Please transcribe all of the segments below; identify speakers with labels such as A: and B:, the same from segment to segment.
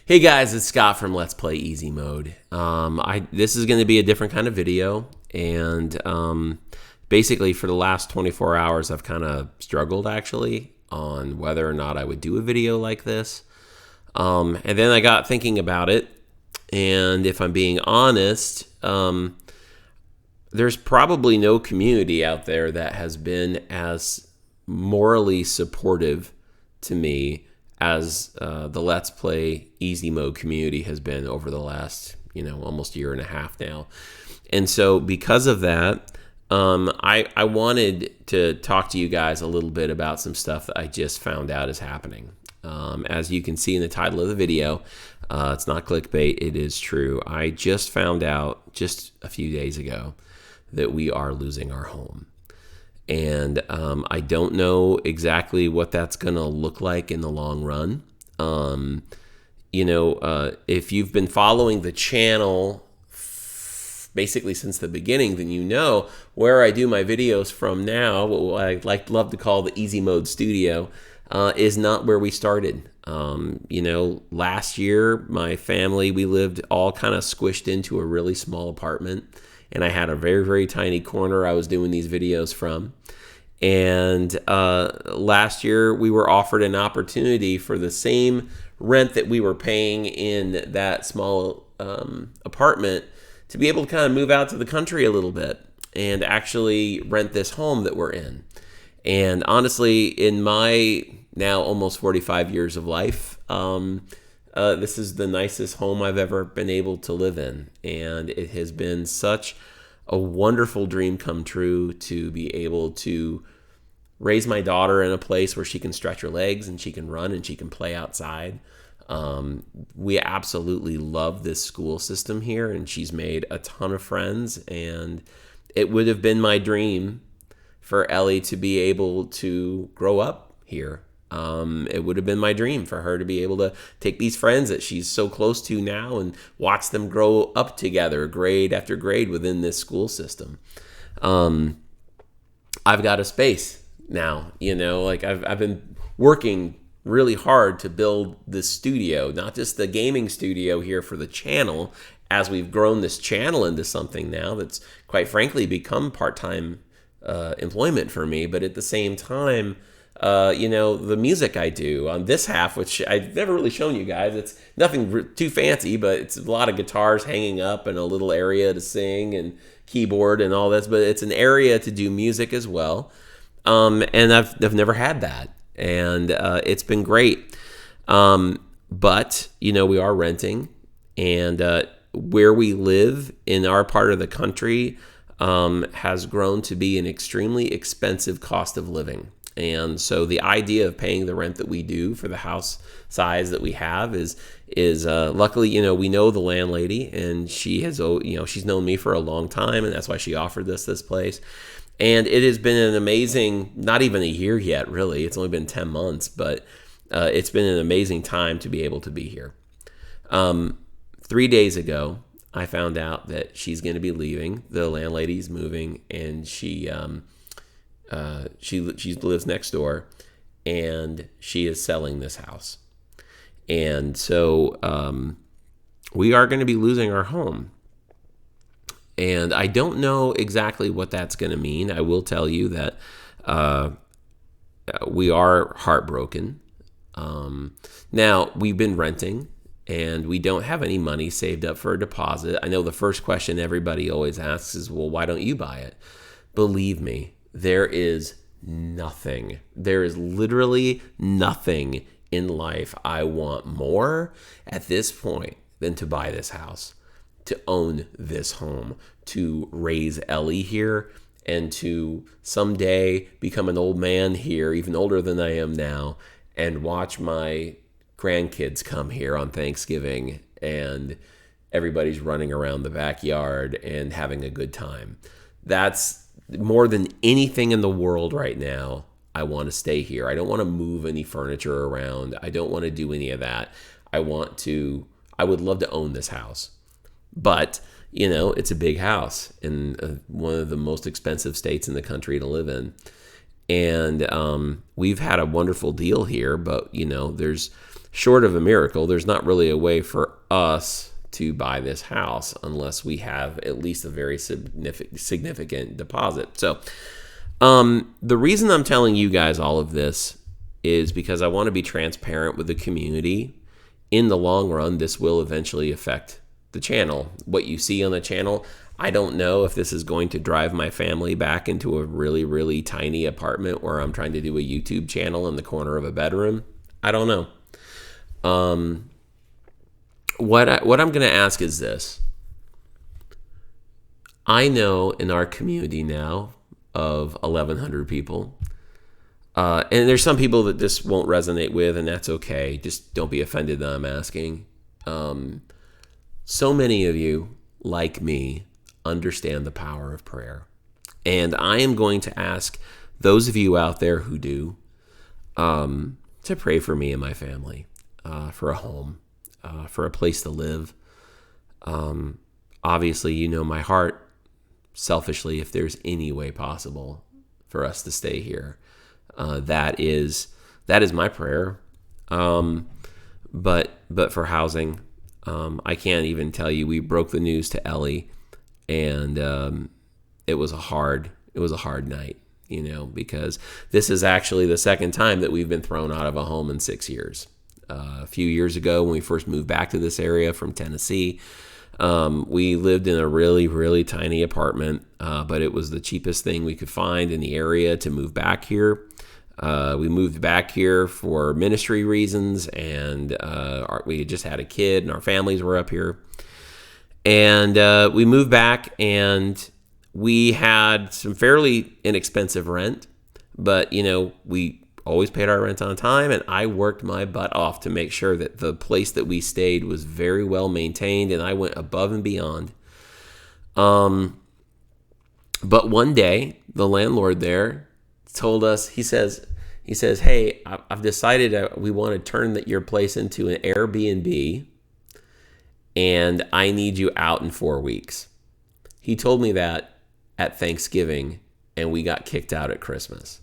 A: Hey guys, it's Scott from Let's Play Easy Mode. This is going to be a different kind of video, and basically for the last 24 hours I've kind of struggled actually on whether or not I would do a video like this. And then I got thinking about it, and if I'm being honest, there's probably no community out there that has been as morally supportive to me as the Let's Play Easy Mode community has been over the last, almost year and a half now. And so because of that, I wanted to talk to you guys a little bit about some stuff that I just found out is happening. As you can see in the title of the video, it's not clickbait, it is true. I just found out just a few days ago that we are losing our home. And I don't know exactly what that's going to look like in the long run. If you've been following the channel basically since the beginning, then you know where I do my videos from now, what I love to call the Easy Mode Studio, is not where we started. Last year, my family, we lived all kind of squished into a really small apartment. And I had a very, very tiny corner I was doing these videos from. And last year, we were offered an opportunity for the same rent that we were paying in that small apartment to be able to kind of move out to the country a little bit and actually rent this home that we're in. And honestly, in my now almost 45 years of life, this is the nicest home I've ever been able to live in. And it has been such a wonderful dream come true to be able to raise my daughter in a place where she can stretch her legs and she can run and she can play outside. We absolutely love this school system here, and she's made a ton of friends. And it would have been my dream for Ellie to be able to grow up here. It would have been my dream for her to be able to take these friends that she's so close to now and watch them grow up together, grade after grade within this school system. I've got a space now, I've been working really hard to build this studio, not just the gaming studio here for the channel, as we've grown this channel into something now that's quite frankly become part-time employment for me, but at the same time, the music I do on this half, which I've never really shown you guys, it's nothing too fancy, but it's a lot of guitars hanging up and a little area to sing and keyboard and all this, but it's an area to do music as well. And I've never had that, and it's been great. But we are renting, and where we live in our part of the country has grown to be an extremely expensive cost of living. And so the idea of paying the rent that we do for the house size that we have is luckily, we know the landlady, and she has, she's known me for a long time, and that's why she offered this place. And it has been an amazing, not even a year yet, really. It's only been 10 months, but it's been an amazing time to be able to be here. 3 days ago, I found out that she's going to be leaving. The landlady's moving, and she lives next door, and she is selling this house. And so we are going to be losing our home. And I don't know exactly what that's going to mean. I will tell you that we are heartbroken. Now, we've been renting, and we don't have any money saved up for a deposit. I know the first question everybody always asks is, well, why don't you buy it? Believe me, there is nothing. There is literally nothing in life I want more at this point than to buy this house, to own this home, to raise Ellie here, and to someday become an old man here, even older than I am now, and watch my grandkids come here on Thanksgiving, and everybody's running around the backyard and having a good time. That's more than anything in the world right now. I want to stay here. I don't want to move any furniture around. I don't want to do any of that. I would love to own this house. But, it's a big house in one of the most expensive states in the country to live in. And we've had a wonderful deal here, but, there's short of a miracle, there's not really a way for us to buy this house unless we have at least a very significant deposit. So the reason I'm telling you guys all of this is because I want to be transparent with the community. In the long run, this will eventually affect the channel. What you see on the channel, I don't know if this is going to drive my family back into a really, really tiny apartment where I'm trying to do a YouTube channel in the corner of a bedroom. I don't know. What I'm going to ask is this. I know in our community now of 1,100 people, and there's some people that this won't resonate with, and that's okay. Just don't be offended that I'm asking. So many of you, like me, understand the power of prayer. And I am going to ask those of you out there who do to pray for me and my family, for a home, for a place to live. Obviously, you know my heart, selfishly, if there's any way possible for us to stay here. That is my prayer. But for housing, I can't even tell you. We broke the news to Ellie, and it was a hard night, because this is actually the second time that we've been thrown out of a home in 6 years. A few years ago, when we first moved back to this area from Tennessee, we lived in a really, really tiny apartment, but it was the cheapest thing we could find in the area to move back here. We moved back here for ministry reasons, and we had just had a kid, and our families were up here. And we moved back, and we had some fairly inexpensive rent, but, we always paid our rent on time, and I worked my butt off to make sure that the place that we stayed was very well maintained, and I went above and beyond. But one day, the landlord there told us, he says, hey, I've decided we want to turn your place into an Airbnb, and I need you out in 4 weeks. He told me that at Thanksgiving, and we got kicked out at Christmas.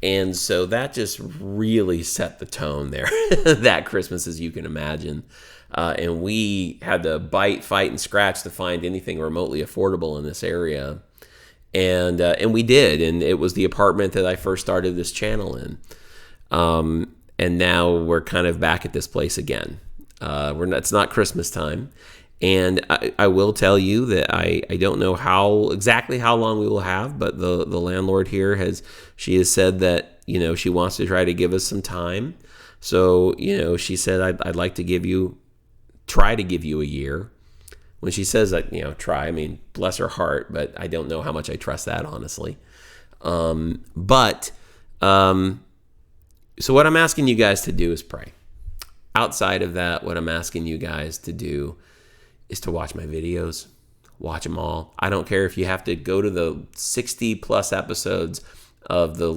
A: And so that just really set the tone there that Christmas, as you can imagine. And we had to bite, fight, and scratch to find anything remotely affordable in this area. And we did. And it was the apartment that I first started this channel in. And now we're kind of back at this place again. It's not Christmas time. And I will tell you that I don't know exactly how long we will have, but the landlord here has said that, she wants to try to give us some time. So, she said, I'd like to try to give you a year. When she says that, try, I mean, bless her heart, but I don't know how much I trust that, honestly. So what I'm asking you guys to do is pray. Outside of that, what I'm asking you guys to do is to watch my videos. Watch them all. I don't care if you have to go to the 60 plus episodes of the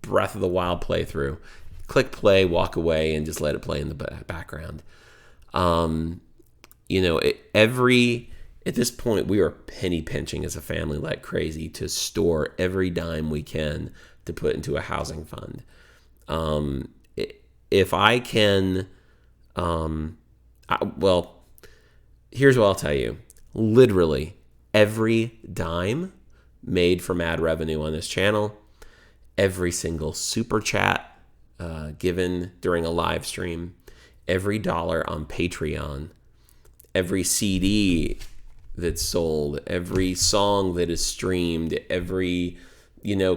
A: Breath of the Wild playthrough. Click play, walk away, and just let it play in the background. At this point, we are penny pinching as a family like crazy to store every dime we can to put into a housing fund. If I can, here's what I'll tell you. Literally, every dime made from ad revenue on this channel, every single super chat given during a live stream, every dollar on Patreon, every CD that's sold, every song that is streamed, every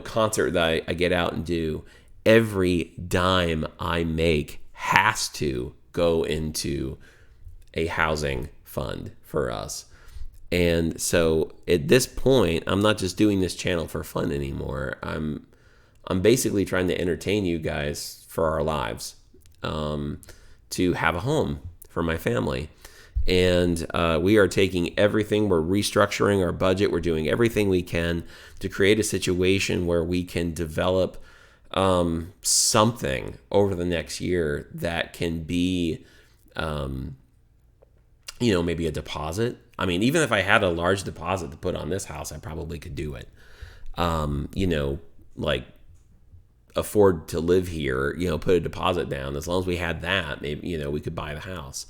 A: concert that I get out and do, every dime I make has to go into a housing fund for us. And so at this point, I'm not just doing this channel for fun anymore. I'm basically trying to entertain you guys for our lives, to have a home for my family. And we are taking everything, we're restructuring our budget, we're doing everything we can to create a situation where we can develop something over the next year that can be, maybe a deposit. I mean, even if I had a large deposit to put on this house, I probably could do it. Like afford to live here, put a deposit down. As long as we had that, maybe, we could buy the house.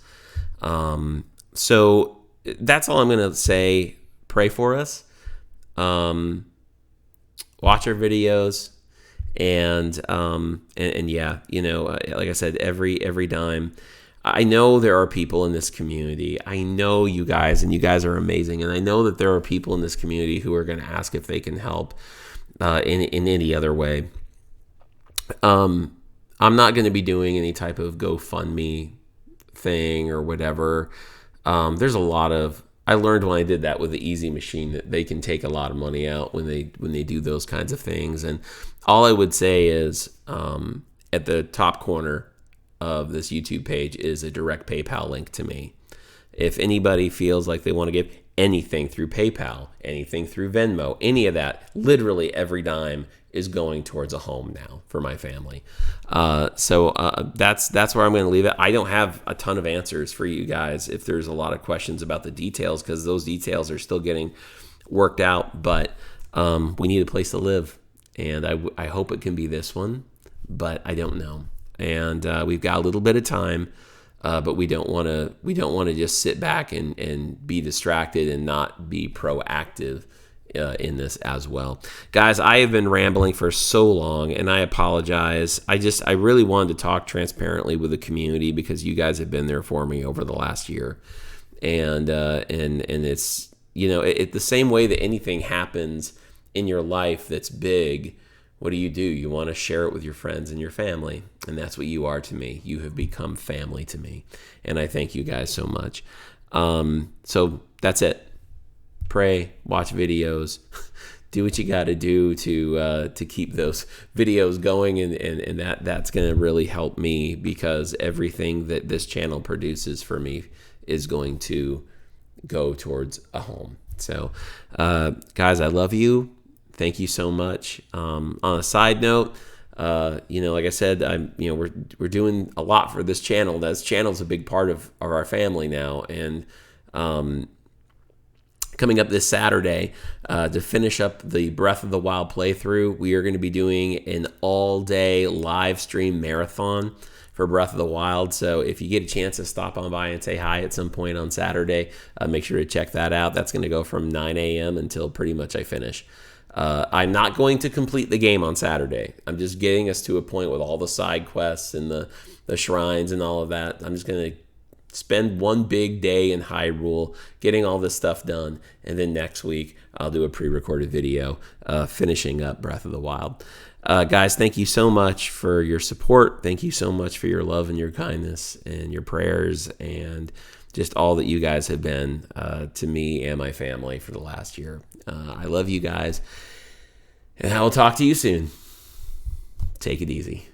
A: So that's all I'm going to say. Pray for us. Watch our videos. And yeah, like I said, every dime. I know there are people in this community. I know you guys, and you guys are amazing. And I know that there are people in this community who are going to ask if they can help in any other way. I'm not going to be doing any type of GoFundMe thing or whatever. There's a lot of, I learned when I did that with the Easy Machine that they can take a lot of money out when they do those kinds of things. And all I would say is at the top corner of this YouTube page is a direct PayPal link to me. If anybody feels like they want to give anything through PayPal, anything through Venmo, any of that, literally every dime is going towards a home now for my family. So that's where I'm going to leave it. I don't have a ton of answers for you guys if there's a lot of questions about the details, because those details are still getting worked out. But we need a place to live, and I hope it can be this one, but I don't know. And we've got a little bit of time, but we don't want to just sit back and be distracted and not be proactive in this as well. Guys, I have been rambling for so long, and I apologize. I really wanted to talk transparently with the community because you guys have been there for me over the last year, and it's the same way that anything happens in your life that's big. What do? You want to share it with your friends and your family, and that's what you are to me. You have become family to me, and I thank you guys so much. So that's it. Pray, watch videos, do what you got to do to keep those videos going, and that's going to really help me, because everything that this channel produces for me is going to go towards a home. So, guys, I love you. Thank you so much. On a side note, like I said, we're doing a lot for this channel. This channel's a big part of our family now, and coming up this Saturday to finish up the Breath of the Wild playthrough, we are going to be doing an all-day live stream marathon for Breath of the Wild. So if you get a chance to stop on by and say hi at some point on Saturday, make sure to check that out. That's going to go from 9 a.m. until pretty much I finish. I'm not going to complete the game on Saturday. I'm just getting us to a point with all the side quests and the shrines and all of that. I'm just going to spend one big day in Hyrule getting all this stuff done, and then next week I'll do a pre-recorded video finishing up Breath of the Wild. Guys, thank you so much for your support. Thank you so much for your love and your kindness and your prayers and just all that you guys have been to me and my family for the last year. I love you guys, and I will talk to you soon. Take it easy.